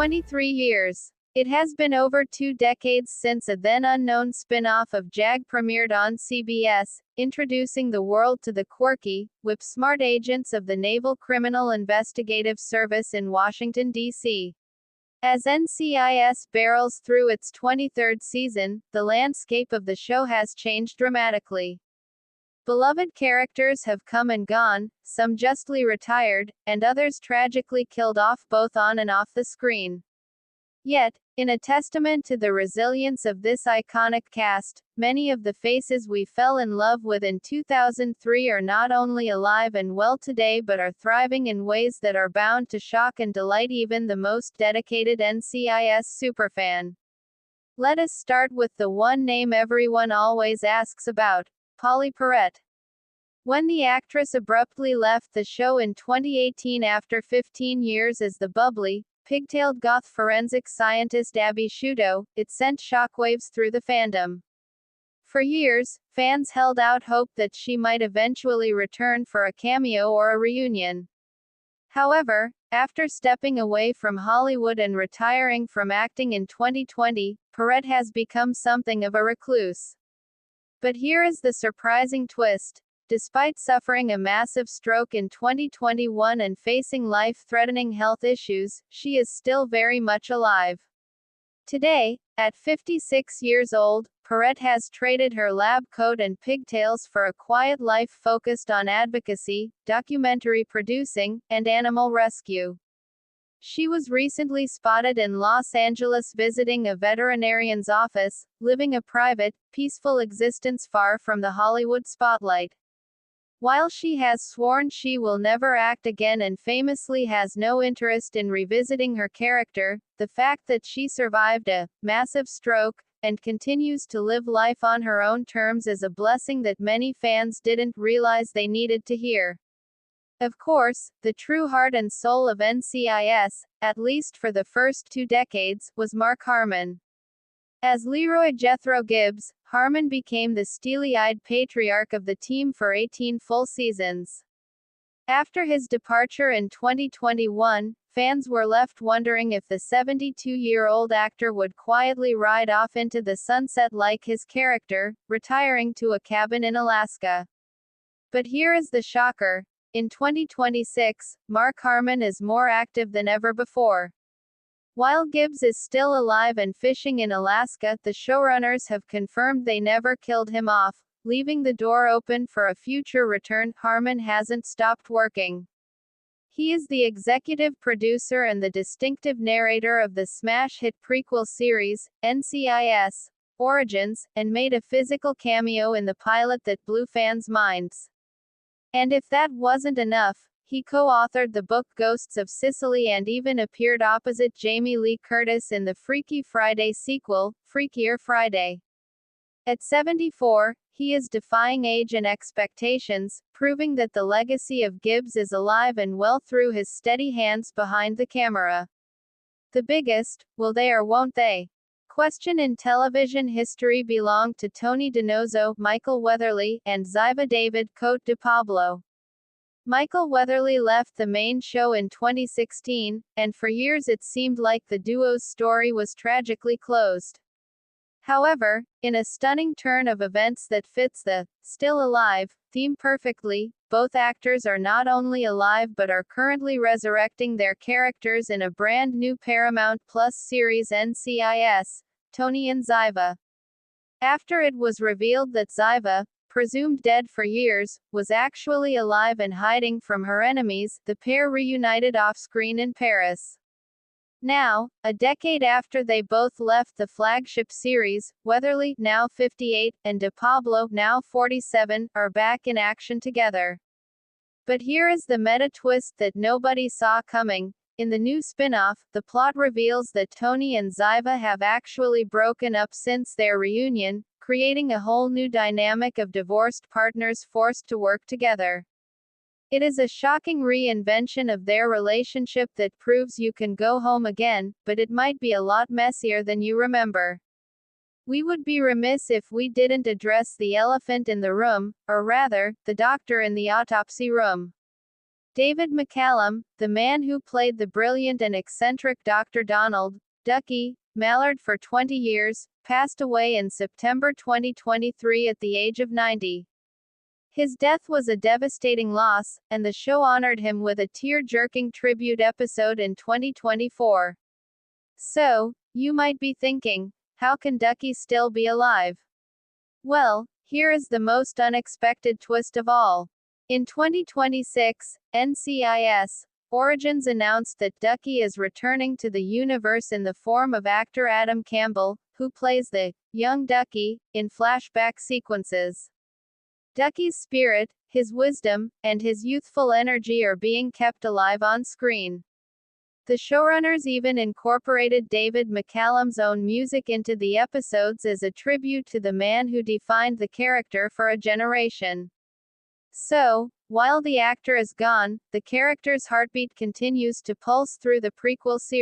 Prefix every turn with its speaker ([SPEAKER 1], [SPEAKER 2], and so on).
[SPEAKER 1] 23 years. It has been over 2 decades since a then-unknown spin-off of JAG premiered on CBS, introducing the world to the quirky, whip-smart agents of the Naval Criminal Investigative Service in Washington, D.C. As NCIS barrels through its 23rd season, the landscape of the show has changed dramatically. Beloved characters have come and gone, some justly retired, and others tragically killed off both on and off the screen. Yet, in a testament to the resilience of this iconic cast, many of the faces we fell in love with in 2003 are not only alive and well today but are thriving in ways that are bound to shock and delight even the most dedicated NCIS superfan. Let us start with the one name everyone always asks about, Polly Perrette. When the actress abruptly left the show in 2018 after 15 years as the bubbly, pigtailed goth forensic scientist Abby Sciuto, it sent shockwaves through the fandom. For years, fans held out hope that she might eventually return for a cameo or a reunion. However, after stepping away from Hollywood and retiring from acting in 2020, Perrette has become something of a recluse. But here is the surprising twist. Despite suffering a massive stroke in 2021 and facing life-threatening health issues, she is still very much alive. Today, at 56 years old, Perrette has traded her lab coat and pigtails for a quiet life focused on advocacy, documentary producing, and animal rescue. She was recently spotted in Los Angeles visiting a veterinarian's office, living a private, peaceful existence far from the Hollywood spotlight. While she has sworn she will never act again and famously has no interest in revisiting her character, the fact that she survived a massive stroke and continues to live life on her own terms is a blessing that many fans didn't realize they needed to hear. Of course, the true heart and soul of NCIS, at least for the first 2 decades, was Mark Harmon. As Leroy Jethro Gibbs, Harmon became the steely-eyed patriarch of the team for 18 full seasons. After his departure in 2021, fans were left wondering if the 72-year-old actor would quietly ride off into the sunset like his character, retiring to a cabin in Alaska. But here is the shocker. In 2026, Mark Harmon is more active than ever before. While Gibbs is still alive and fishing in Alaska, the showrunners have confirmed they never killed him off, leaving the door open for a future return. Harmon hasn't stopped working. He is the executive producer and the distinctive narrator of the smash hit prequel series, NCIS Origins, and made a physical cameo in the pilot that blew fans' minds. And if that wasn't enough, he co-authored the book Ghosts of Sicily and even appeared opposite Jamie Lee Curtis in the Freaky Friday sequel, Freakier Friday. At 74, he is defying age and expectations, proving that the legacy of Gibbs is alive and well through his steady hands behind the camera. The biggest, will they or won't they? Question in television history belonged to Tony DiNozzo, Michael Weatherly, and Ziva David Cote de Pablo. Michael Weatherly left the main show in 2016, and for years it seemed like the duo's story was tragically closed. However, in a stunning turn of events that fits the "still alive" theme perfectly, both actors are not only alive but are currently resurrecting their characters in a brand new Paramount Plus series NCIS, Tony and Ziva. After it was revealed that Ziva, presumed dead for years, was actually alive and hiding from her enemies, the pair reunited off-screen in Paris. Now, a decade after they both left the flagship series, Weatherly, now 58, and de Pablo, now 47, are back in action together. But here is the meta twist that nobody saw coming. In the new spin-off, the plot reveals that Tony and Ziva have actually broken up since their reunion, creating a whole new dynamic of divorced partners forced to work together. It is a shocking reinvention of their relationship that proves you can go home again, but it might be a lot messier than you remember. We would be remiss if we didn't address the elephant in the room, or rather, the doctor in the autopsy room. David McCallum, the man who played the brilliant and eccentric Dr. Donald Ducky Mallard for 20 years, passed away in September 2023 at the age of 90. His death was a devastating loss, and the show honored him with a tear-jerking tribute episode in 2024. So, you might be thinking, how can Ducky still be alive? Well, here is the most unexpected twist of all. In 2026, NCIS Origins announced that Ducky is returning to the universe in the form of actor Adam Campbell, who plays the young Ducky in flashback sequences. Ducky's spirit, his wisdom, and his youthful energy are being kept alive on screen. The showrunners even incorporated David McCallum's own music into the episodes as a tribute to the man who defined the character for a generation. So, while the actor is gone, the character's heartbeat continues to pulse through the prequel series.